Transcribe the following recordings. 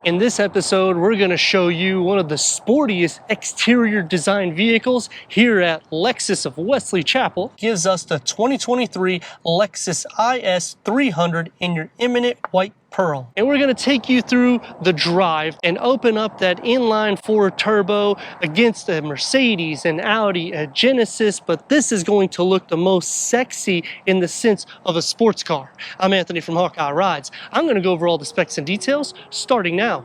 In this episode, we're going to show you one of the sportiest exterior design vehicles here at Lexus of Wesley Chapel. Gives us the 2023 Lexus IS 300 in your eminent white pearl. And we're going to take you through the drive and open up that inline 4 turbo against a Mercedes, an Audi, a Genesis, but this is going to look the most sexy in the sense of a sports car. I'm Anthony from Hawkeye Rides. I'm going to go over all the specs and details starting now.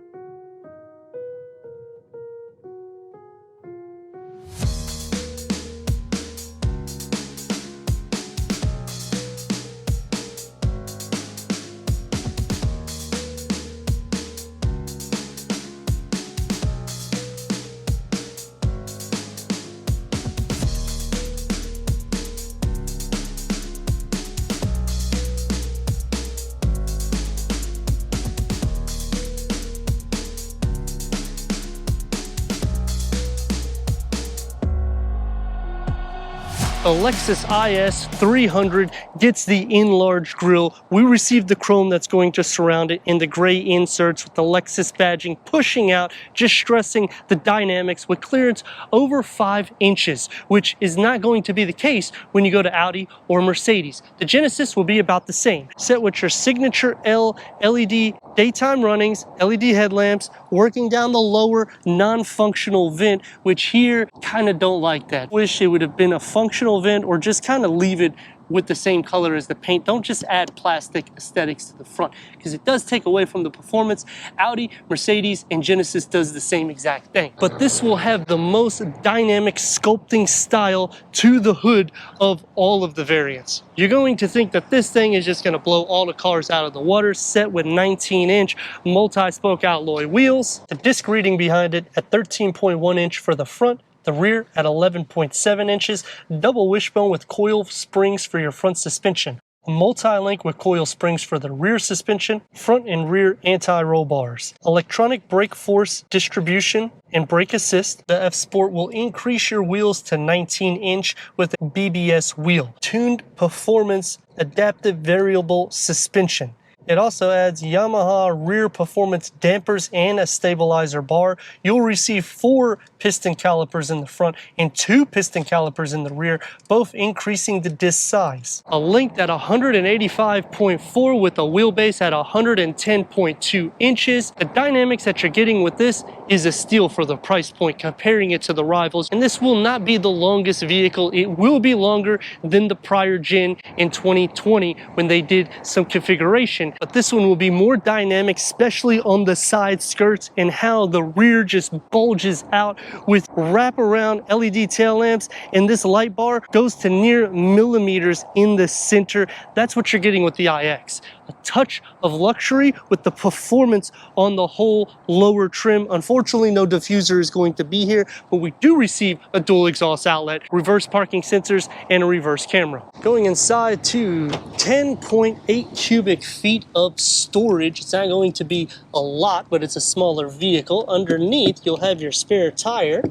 The Lexus IS 300 gets the enlarged grille. We received the chrome that's going to surround it in the gray inserts with the Lexus badging pushing out, just stressing the dynamics with clearance over 5 inches, which is not going to be the case when you go to Audi or Mercedes. The Genesis will be about the same. Set with your signature L LED daytime runnings, LED headlamps, working down the lower non-functional vent, which here kind of don't like that. Wish it would have been a functional vent or just kind of leave it with the same color as the paint. Don't just add plastic aesthetics to the front because it does take away from the performance. Audi, Mercedes, and Genesis does the same exact thing. But this will have the most dynamic sculpting style to the hood of all of the variants. You're going to think that this thing is just going to blow all the cars out of the water, set with 19-inch multi-spoke alloy wheels. The disc reading behind it at 13.1 inch for the front, the rear at 11.7 inches, double wishbone with coil springs for your front suspension, a multi-link with coil springs for the rear suspension, front and rear anti-roll bars, electronic brake force distribution and brake assist. The F Sport will increase your wheels to 19-inch with a BBS wheel, tuned performance adaptive variable suspension. It also adds Yamaha rear performance dampers and a stabilizer bar. You'll receive 4 piston calipers in the front and 2 piston calipers in the rear, both increasing the disc size. A linked at 185.4 with a wheelbase at 110.2 inches. The dynamics that you're getting with this is a steal for the price point, comparing it to the rivals. And this will not be the longest vehicle. It will be longer than the prior gen in 2020 when they did some configuration. But this one will be more dynamic, especially on the side skirts and how the rear just bulges out with wraparound LED tail lamps, and this light bar goes to near millimeters in the center. That's what you're getting with the iX. A touch of luxury with the performance on the whole lower trim. Unfortunately, no diffuser is going to be here, but we do receive a dual exhaust outlet, reverse parking sensors, and a reverse camera. Going inside to 10.8 cubic feet of storage. It's not going to be a lot, but it's a smaller vehicle. Underneath, you'll have your spare tire.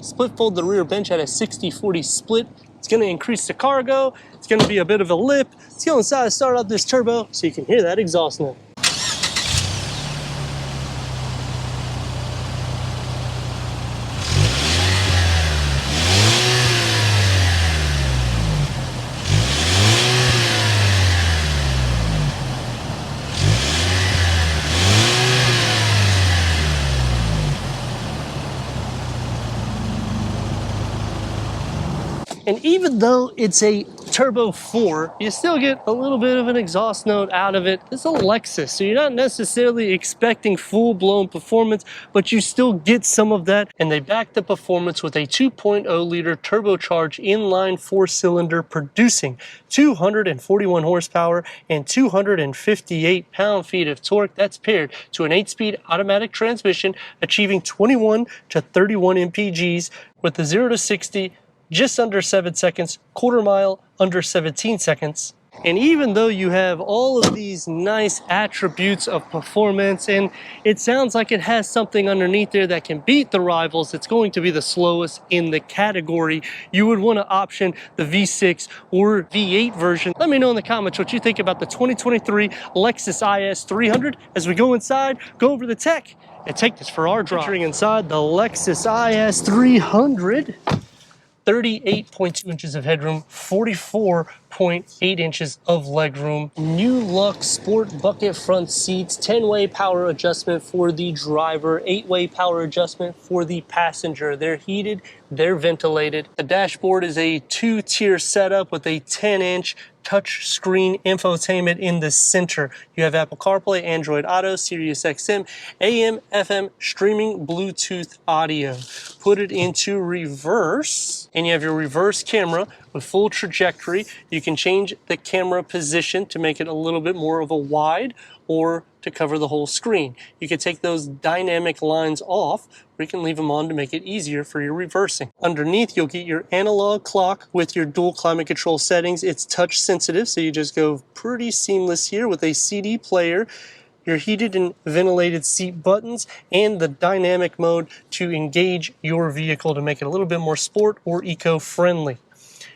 Split fold the rear bench at a 60-40 split. It's going to increase the cargo. It's going to be a bit of a lip. Let's go inside and start up this turbo so you can hear that exhaust note. And even though it's a Turbo 4, you still get a little bit of an exhaust note out of it. It's a Lexus, so you're not necessarily expecting full-blown performance, but you still get some of that. And they back the performance with a 2.0-liter turbocharged inline 4-cylinder producing 241 horsepower and 258 pound-feet of torque. That's paired to an 8-speed automatic transmission, achieving 21 to 31 mpgs with the 0 to 60 just under 7 seconds, quarter mile under 17 seconds. And even though you have all of these nice attributes of performance, and it sounds like it has something underneath there that can beat the rivals, it's going to be the slowest in the category. You would want to option the V6 or V8 version. Let me know in the comments what you think about the 2023 Lexus IS 300 as we go inside, go over the tech, and take this for our drive. Featuring inside the Lexus IS 300. 38.2 inches of headroom, 44.8 inches of legroom. New Lux Sport Bucket front seats, 10-way power adjustment for the driver, 8-way power adjustment for the passenger. They're heated, they're ventilated. The dashboard is a 2-tier setup with a 10-inch touch screen infotainment in the center. You have Apple CarPlay, Android Auto, Sirius XM, AM, FM, streaming, Bluetooth audio. Put it into reverse, and you have your reverse camera with full trajectory. You can change the camera position to make it a little bit more of a wide or to cover the whole screen. You can take those dynamic lines off, or you can leave them on to make it easier for your reversing. Underneath, you'll get your analog clock with your dual climate control settings. It's touch sensitive, so you just go pretty seamless here with a CD player, your heated and ventilated seat buttons, and the dynamic mode to engage your vehicle to make it a little bit more sport or eco-friendly.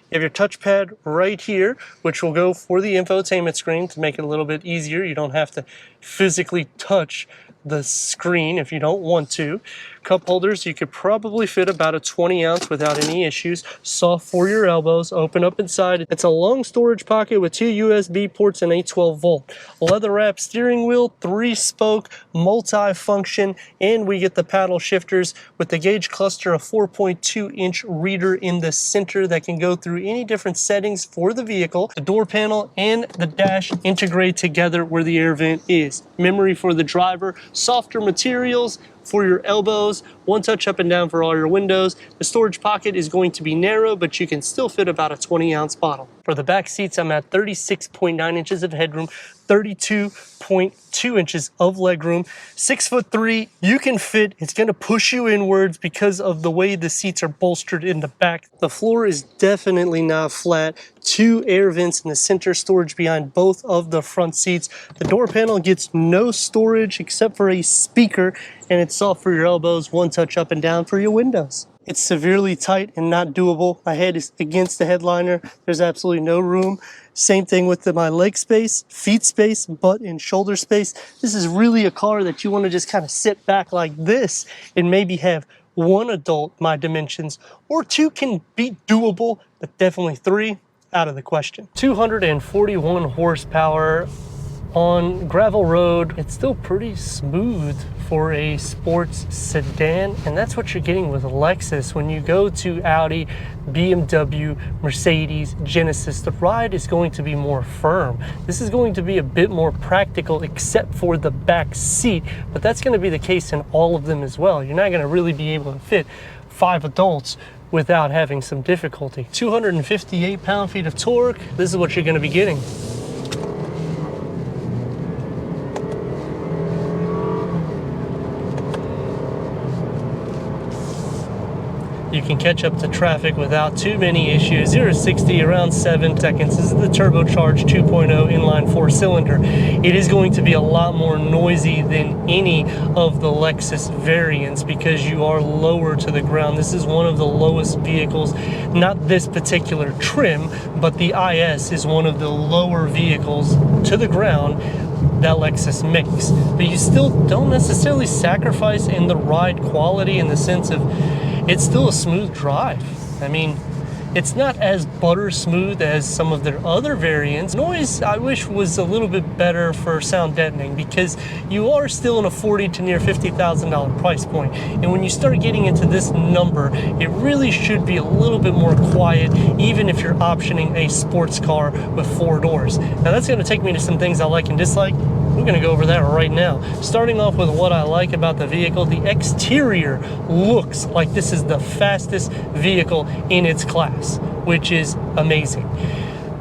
You have your touchpad right here, which will go for the infotainment screen to make it a little bit easier. You don't have to physically touch the screen if you don't want to. Cup holders, you could probably fit about a 20 ounce without any issues. Soft for your elbows, open up inside. It's a long storage pocket with 2 USB ports and a 12 volt. Leather wrap steering wheel, 3-spoke, multi-function, and we get the paddle shifters with the gauge cluster, a 4.2 inch reader in the center that can go through any different settings for the vehicle. The door panel and the dash integrate together where the air vent is. Memory for the driver, softer materials for your elbows, one touch up and down for all your windows. The storage pocket is going to be narrow, but you can still fit about a 20-ounce bottle. For the back seats, I'm at 36.9 inches of headroom, 32.2 inches of legroom, 6'3". You can fit, it's gonna push you inwards because of the way the seats are bolstered in the back. The floor is definitely not flat. 2 air vents in the center, storage behind both of the front seats. The door panel gets no storage except for a speaker, and it's soft for your elbows, one touch up and down for your windows. It's severely tight and not doable. My head is against the headliner. There's absolutely no room. Same thing with my leg space, feet space, butt and shoulder space. This is really a car that you want to just kind of sit back like this and maybe have 1 adult my dimensions, or 2 can be doable, but definitely 3 out of the question. 241 horsepower. On gravel road, it's still pretty smooth for a sports sedan, and that's what you're getting with a Lexus. When you go to Audi, BMW, Mercedes, Genesis, the ride is going to be more firm. This is going to be a bit more practical except for the back seat, but that's going to be the case in all of them as well. You're not going to really be able to fit 5 adults without having some difficulty. 258 pound-feet of torque. This is what you're going to be getting. You can catch up to traffic without too many issues. 0 to 60 around 7 seconds. This is the turbocharged 2.0 inline 4-cylinder. It is going to be a lot more noisy than any of the Lexus variants because you are lower to the ground. This is one of the lowest vehicles, not this particular trim, but the IS is one of the lower vehicles to the ground that Lexus makes. But you still don't necessarily sacrifice in the ride quality in the sense of it's still a smooth drive. I mean, it's not as butter smooth as some of their other variants. Noise, I wish, was a little bit better for sound deadening because you are still in a $40,000 to near $50,000 price point. And when you start getting into this number, it really should be a little bit more quiet, even if you're optioning a sports car with 4 doors. Now that's gonna take me to some things I like and dislike. We're going to go over that right now. Starting off with what I like about the vehicle, the exterior looks like this is the fastest vehicle in its class, which is amazing.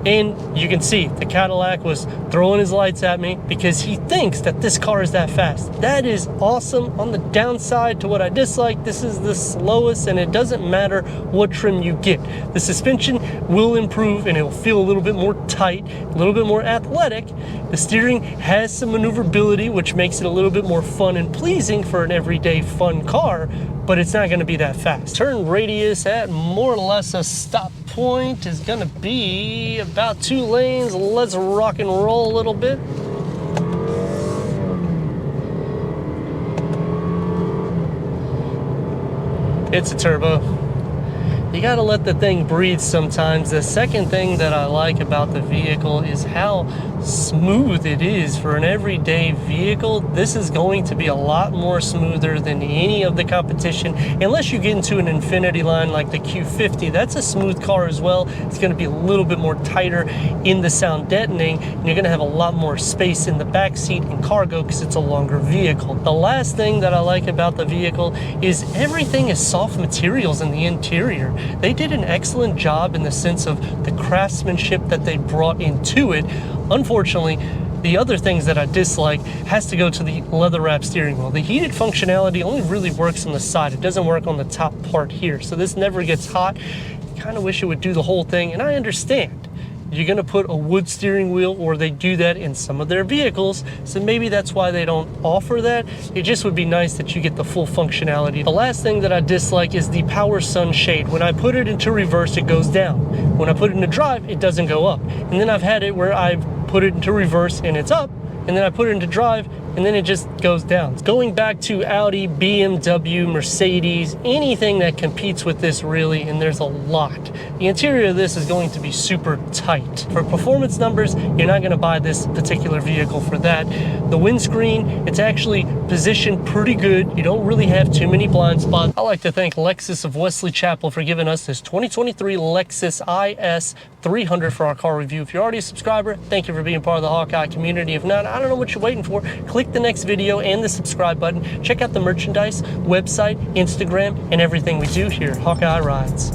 And you can see the Cadillac was throwing his lights at me because he thinks that this car is that fast. That is awesome. On the downside to what I dislike, this is the slowest, and it doesn't matter what trim you get. The suspension will improve and it'll feel a little bit more tight, a little bit more athletic. The steering has some maneuverability, which makes it a little bit more fun and pleasing for an everyday fun car, but it's not gonna be that fast. Turn radius at more or less a stop point is gonna be about 2 lanes. Let's rock and roll a little bit. It's a turbo. You gotta let the thing breathe sometimes. The second thing that I like about the vehicle is how smooth it is for an everyday vehicle. This is going to be a lot more smoother than any of the competition, unless you get into an Infinity line like the Q50. That's a smooth car as well. It's gonna be a little bit more tighter in the sound deadening, and you're gonna have a lot more space in the back seat and cargo because it's a longer vehicle. The last thing that I like about the vehicle is everything is soft materials in the interior. They did an excellent job in the sense of the craftsmanship that they brought into it. Unfortunately, the other things that I dislike has to go to the leather wrap steering wheel. The heated functionality only really works on the side. It doesn't work on the top part here. So this never gets hot. Kind of wish it would do the whole thing, and I understand. You're gonna put a wood steering wheel, or they do that in some of their vehicles, so maybe that's why they don't offer that. It just would be nice that you get the full functionality. The last thing that I dislike is the power sunshade. When I put it into reverse, it goes down. When I put it into drive, it doesn't go up. And then I've had it where I've put it into reverse and it's up, and then I put it into drive and then it just goes down. Going back to Audi, BMW, Mercedes, anything that competes with this really, and there's a lot. The interior of this is going to be super tight. For performance numbers, you're not gonna buy this particular vehicle for that. The windscreen, it's actually positioned pretty good. You don't really have too many blind spots. I'd like to thank Lexus of Wesley Chapel for giving us this 2023 Lexus IS 300 for our car review. If you're already a subscriber, thank you for being part of the Hawkeye community. If not, I don't know what you're waiting for. Click the next video and the subscribe button. Check out the merchandise, website, Instagram, and everything we do here at Hawkeye Rides.